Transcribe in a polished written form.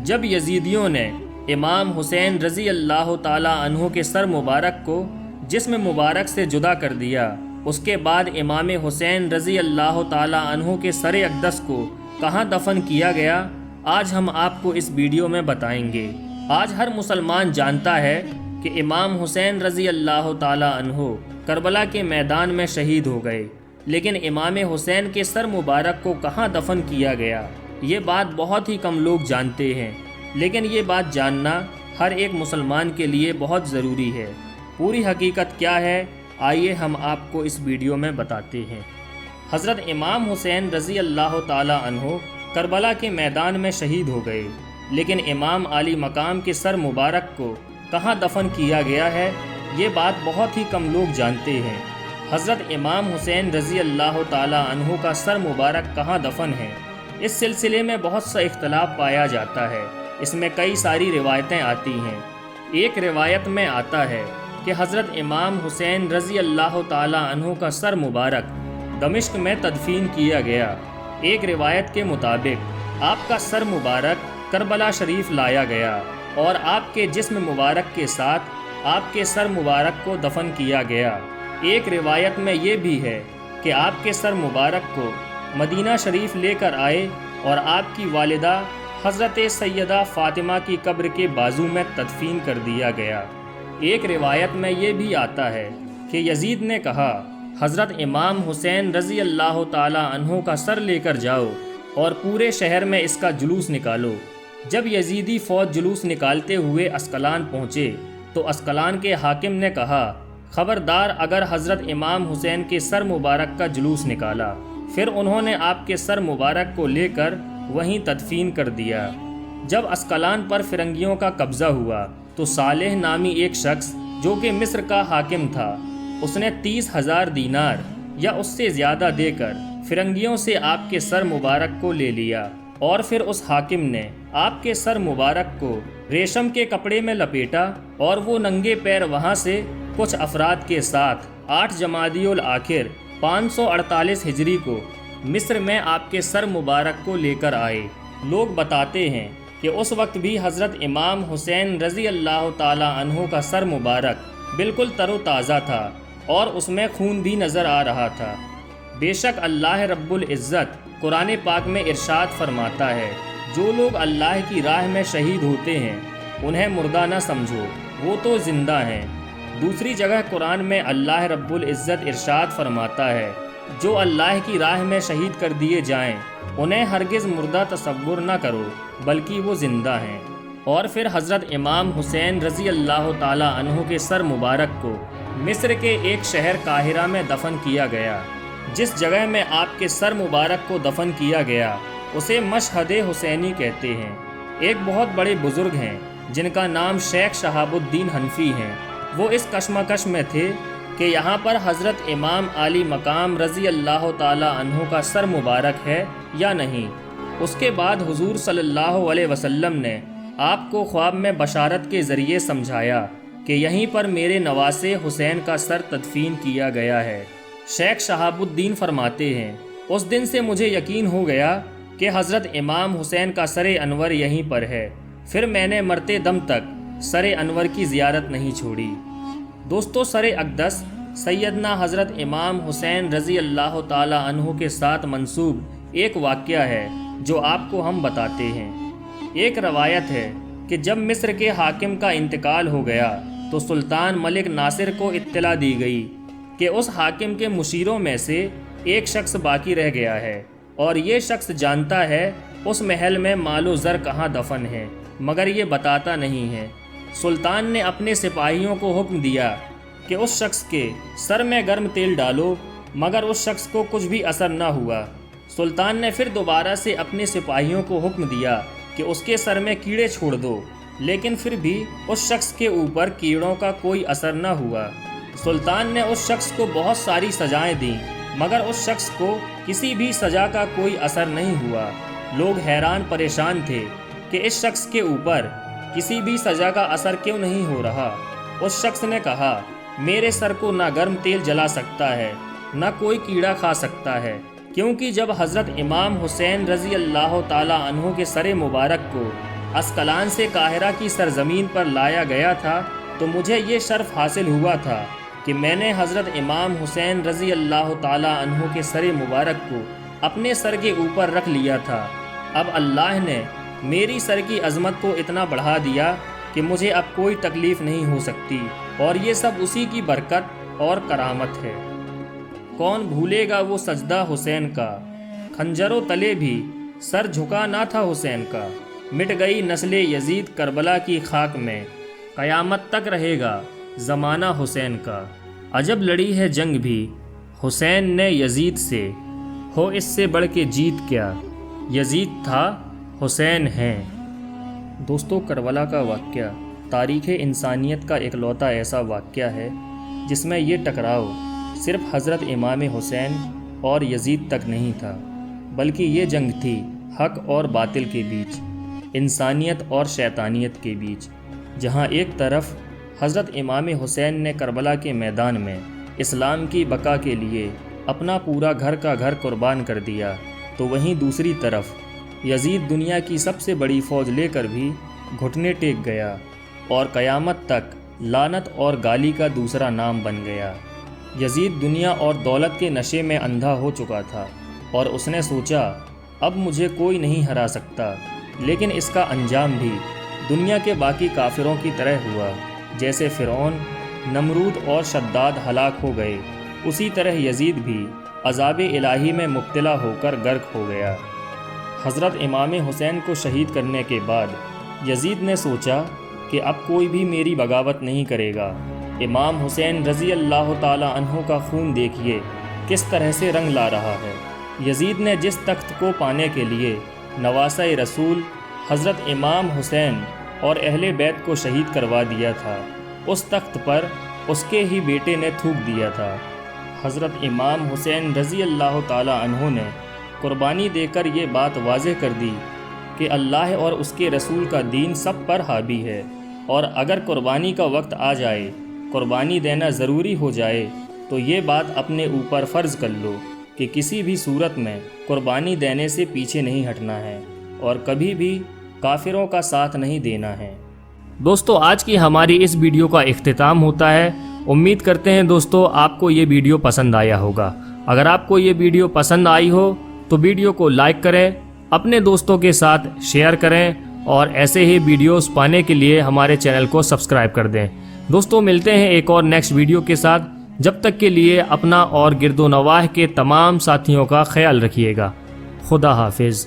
جب یزیدیوں نے امام حسین رضی اللہ تعالی عنہ کے سر مبارک کو جسم مبارک سے جدا کر دیا، اس کے بعد امام حسین رضی اللہ تعالی عنہ کے سر اقدس کو کہاں دفن کیا گیا، آج ہم آپ کو اس ویڈیو میں بتائیں گے۔ آج ہر مسلمان جانتا ہے کہ امام حسین رضی اللہ تعالی عنہ کربلا کے میدان میں شہید ہو گئے، لیکن امام حسین کے سر مبارک کو کہاں دفن کیا گیا یہ بات بہت ہی کم لوگ جانتے ہیں، لیکن یہ بات جاننا ہر ایک مسلمان کے لیے بہت ضروری ہے۔ پوری حقیقت کیا ہے، آئیے ہم آپ کو اس ویڈیو میں بتاتے ہیں۔ حضرت امام حسین رضی اللہ تعالی عنہ کربلا کے میدان میں شہید ہو گئے، لیکن امام عالی مقام کے سر مبارک کو کہاں دفن کیا گیا ہے یہ بات بہت ہی کم لوگ جانتے ہیں۔ حضرت امام حسین رضی اللہ تعالی عنہ کا سر مبارک کہاں دفن ہے، اس سلسلے میں بہت سا اختلاف پایا جاتا ہے۔ اس میں کئی ساری روایتیں آتی ہیں۔ ایک روایت میں آتا ہے کہ حضرت امام حسین رضی اللہ تعالی عنہ کا سر مبارک دمشق میں تدفین کیا گیا۔ ایک روایت کے مطابق آپ کا سر مبارک کربلا شریف لایا گیا اور آپ کے جسم مبارک کے ساتھ آپ کے سر مبارک کو دفن کیا گیا۔ ایک روایت میں یہ بھی ہے کہ آپ کے سر مبارک کو مدینہ شریف لے کر آئے اور آپ کی والدہ حضرت سیدہ فاطمہ کی قبر کے بازو میں تدفین کر دیا گیا۔ ایک روایت میں یہ بھی آتا ہے کہ یزید نے کہا، حضرت امام حسین رضی اللہ تعالی عنہ کا سر لے کر جاؤ اور پورے شہر میں اس کا جلوس نکالو۔ جب یزیدی فوج جلوس نکالتے ہوئے اسقلان پہنچے تو اسقلان کے حاکم نے کہا، خبردار اگر حضرت امام حسین کے سر مبارک کا جلوس نکالا۔ پھر انہوں نے آپ کے سر مبارک کو لے کر وہیں تدفین کر دیا۔ جب اسقلان پر فرنگیوں کا قبضہ ہوا تو صالح نامی ایک شخص جو کہ مصر کا حاکم تھا، اس نے 30,000 دینار یا اس سے زیادہ دے کر فرنگیوں سے آپ کے سر مبارک کو لے لیا، اور پھر اس حاکم نے آپ کے سر مبارک کو ریشم کے کپڑے میں لپیٹا اور وہ ننگے پیر وہاں سے کچھ افراد کے ساتھ 8 جمادی الآخر 548 ہجری کو مصر میں آپ کے سر مبارک کو لے کر آئے۔ لوگ بتاتے ہیں کہ اس وقت بھی حضرت امام حسین رضی اللہ تعالی عنہ کا سر مبارک بالکل تر و تازہ تھا اور اس میں خون بھی نظر آ رہا تھا۔ بے شک اللہ رب العزت قرآن پاک میں ارشاد فرماتا ہے، جو لوگ اللہ کی راہ میں شہید ہوتے ہیں انہیں مردہ نہ سمجھو، وہ تو زندہ ہیں۔ دوسری جگہ قرآن میں اللہ رب العزت ارشاد فرماتا ہے، جو اللہ کی راہ میں شہید کر دیے جائیں انہیں ہرگز مردہ تصور نہ کرو بلکہ وہ زندہ ہیں۔ اور پھر حضرت امام حسین رضی اللہ تعالی عنہ کے سر مبارک کو مصر کے ایک شہر قاہرہ میں دفن کیا گیا۔ جس جگہ میں آپ کے سر مبارک کو دفن کیا گیا اسے مشہد حسینی کہتے ہیں۔ ایک بہت بڑے بزرگ ہیں جن کا نام شیخ شہاب الدین حنفی ہیں، وہ اس کشمکش میں تھے کہ یہاں پر حضرت امام عالی مقام رضی اللہ تعالی عنہ کا سر مبارک ہے یا نہیں۔ اس کے بعد حضور صلی اللہ علیہ وسلم نے آپ کو خواب میں بشارت کے ذریعے سمجھایا کہ یہیں پر میرے نواسے حسین کا سر تدفین کیا گیا ہے۔ شیخ شہاب الدین فرماتے ہیں، اس دن سے مجھے یقین ہو گیا کہ حضرت امام حسین کا سر انور یہیں پر ہے، پھر میں نے مرتے دم تک سر انور کی زیارت نہیں چھوڑی۔ دوستو، سر اقدس سیدنا حضرت امام حسین رضی اللہ تعالی عنہ کے ساتھ منسوب ایک واقعہ ہے جو آپ کو ہم بتاتے ہیں۔ ایک روایت ہے کہ جب مصر کے حاکم کا انتقال ہو گیا تو سلطان ملک ناصر کو اطلاع دی گئی کہ اس حاکم کے مشیروں میں سے ایک شخص باقی رہ گیا ہے اور یہ شخص جانتا ہے اس محل میں مال و زر کہاں دفن ہے، مگر یہ بتاتا نہیں ہے۔ سلطان نے اپنے سپاہیوں کو حکم دیا کہ اس شخص کے سر میں گرم تیل ڈالو، مگر اس شخص کو کچھ بھی اثر نہ ہوا۔ سلطان نے پھر دوبارہ سے اپنے سپاہیوں کو حکم دیا کہ اس کے سر میں کیڑے چھوڑ دو، لیکن پھر بھی اس شخص کے اوپر کیڑوں کا کوئی اثر نہ ہوا۔ سلطان نے اس شخص کو بہت ساری سزائیں دیں، مگر اس شخص کو کسی بھی سزا کا کوئی اثر نہیں ہوا۔ لوگ حیران پریشان تھے کہ اس شخص کے اوپر کسی بھی سزا کا اثر کیوں نہیں ہو رہا۔ اس شخص نے کہا، میرے سر کو نہ گرم تیل جلا سکتا ہے نہ کوئی کیڑا کھا سکتا ہے، کیونکہ جب حضرت امام حسین رضی اللہ تعالی عنہ کے سر مبارک کو اسقلان سے قاہرہ کی سرزمین پر لایا گیا تھا تو مجھے یہ شرف حاصل ہوا تھا کہ میں نے حضرت امام حسین رضی اللہ تعالی عنہ کے سر مبارک کو اپنے سر کے اوپر رکھ لیا تھا۔ اب اللہ نے میری سر کی عظمت کو اتنا بڑھا دیا کہ مجھے اب کوئی تکلیف نہیں ہو سکتی، اور یہ سب اسی کی برکت اور کرامت ہے۔ کون بھولے گا وہ سجدہ حسین کا، خنجروں تلے بھی سر جھکا نہ تھا حسین کا۔ مٹ گئی نسل یزید کربلا کی خاک میں، قیامت تک رہے گا زمانہ حسین کا۔ عجب لڑی ہے جنگ بھی حسین نے یزید سے، ہو اس سے بڑھ کے جیت کیا، یزید تھا حسین ہیں۔ دوستو، کربلا کا واقعہ تاریخ انسانیت کا اکلوتا ایسا واقعہ ہے جس میں یہ ٹکراؤ صرف حضرت امام حسین اور یزید تک نہیں تھا، بلکہ یہ جنگ تھی حق اور باطل کے بیچ، انسانیت اور شیطانیت کے بیچ، جہاں ایک طرف حضرت امام حسین نے کربلا کے میدان میں اسلام کی بقا کے لیے اپنا پورا گھر کا گھر قربان کر دیا، تو وہیں دوسری طرف یزید دنیا کی سب سے بڑی فوج لے کر بھی گھٹنے ٹیک گیا اور قیامت تک لعنت اور گالی کا دوسرا نام بن گیا۔ یزید دنیا اور دولت کے نشے میں اندھا ہو چکا تھا اور اس نے سوچا اب مجھے کوئی نہیں ہرا سکتا، لیکن اس کا انجام بھی دنیا کے باقی کافروں کی طرح ہوا۔ جیسے فرعون، نمرود اور شداد ہلاک ہو گئے، اسی طرح یزید بھی عذاب الہی میں مبتلا ہو کر غرق ہو گیا۔ حضرت امام حسین کو شہید کرنے کے بعد یزید نے سوچا کہ اب کوئی بھی میری بغاوت نہیں کرے گا۔ امام حسین رضی اللہ تعالی عنہ کا خون دیکھیے کس طرح سے رنگ لا رہا ہے۔ یزید نے جس تخت کو پانے کے لیے نواسۂ رسول حضرت امام حسین اور اہل بیت کو شہید کروا دیا تھا، اس تخت پر اس کے ہی بیٹے نے تھوک دیا تھا۔ حضرت امام حسین رضی اللہ تعالی عنہ نے قربانی دے کر یہ بات واضح کر دی کہ اللہ اور اس کے رسول کا دین سب پر حاوی ہے، اور اگر قربانی کا وقت آ جائے، قربانی دینا ضروری ہو جائے، تو یہ بات اپنے اوپر فرض کر لو کہ کسی بھی صورت میں قربانی دینے سے پیچھے نہیں ہٹنا ہے اور کبھی بھی کافروں کا ساتھ نہیں دینا ہے۔ دوستو، آج کی ہماری اس ویڈیو کا اختتام ہوتا ہے۔ امید کرتے ہیں دوستو آپ کو یہ ویڈیو پسند آیا ہوگا۔ اگر آپ کو یہ ویڈیو پسند آئی ہو تو ویڈیو کو لائک کریں، اپنے دوستوں کے ساتھ شیئر کریں، اور ایسے ہی ویڈیوز پانے کے لیے ہمارے چینل کو سبسکرائب کر دیں۔ دوستو، ملتے ہیں ایک اور نیکسٹ ویڈیو کے ساتھ، جب تک کے لیے اپنا اور گرد و نواح کے تمام ساتھیوں کا خیال رکھیے گا۔ خدا حافظ۔